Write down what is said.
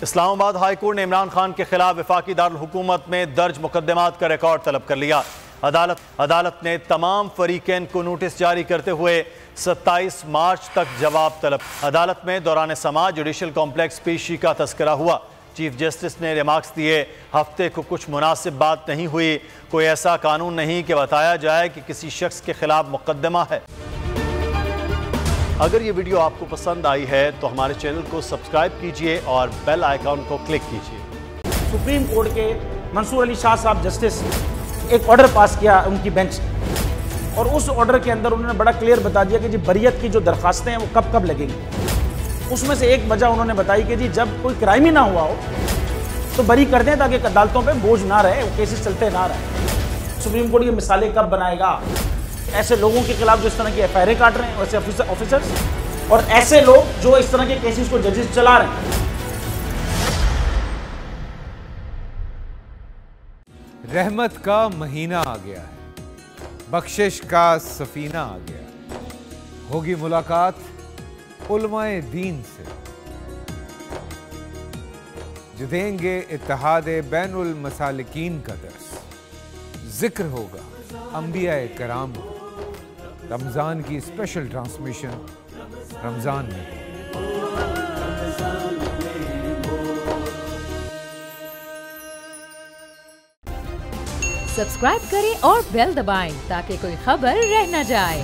Islamabad high court ने इमरान खान के खिलाफ वफाकी दारुल हुकूमत में दर्ज मुकदमात का रिकॉर्ड तलब कर लिया। अदालत ने तमाम फरीकैन को नोटिस जारी करते हुए 27 मार्च तक जवाब तलब। अदालत में दौरान समाअत जुडिशल कॉम्प्लेक्स पेशी का तस्करा हुआ। चीफ जस्टिस ने रिमार्क्स दिए, हफ्ते को कुछ मुनासिब बात नहीं हुई, कोई ऐसा कानून नहीं कि बताया जाए कि किसी शख्स के खिलाफ मुकदमा है। अगर ये वीडियो आपको पसंद आई है तो हमारे चैनल को सब्सक्राइब कीजिए और बेल आइकॉन को क्लिक कीजिए। सुप्रीम कोर्ट के मंसूर अली शाह साहब जस्टिस एक ऑर्डर पास किया उनकी बेंच, और उस ऑर्डर के अंदर उन्होंने बड़ा क्लियर बता दिया कि जी बरियत की जो दरखास्तें हैं वो कब कब लगेंगी। उसमें से एक वजह उन्होंने बताई कि जी जब कोई क्राइम ही ना हुआ हो तो बरी कर दें ताकि अदालतों पे बोझ ना रहे, वो केसेस चलते ना रहे। सुप्रीम कोर्ट ये मिसालें कब बनाएगा ऐसे लोगों के खिलाफ जो इस तरह की एफआईआर काट रहे हैं, वैसे ऑफिसर्स, और ऐसे लोग जो इस तरह के केसेस को जजेस चला रहे हैं। रहमत का महीना आ गया है, बख्शिश का सफीना आ गया, होगी मुलाकात उलमाए दीन से, जो देंगे इत्तेहाद बैनुल मसालिकीन का दर्स, जिक्र होगा अंबिया कराम, रमजान की स्पेशल ट्रांसमिशन रमजान में। सब्सक्राइब करें और बेल दबाएं ताकि कोई खबर रह न जाए।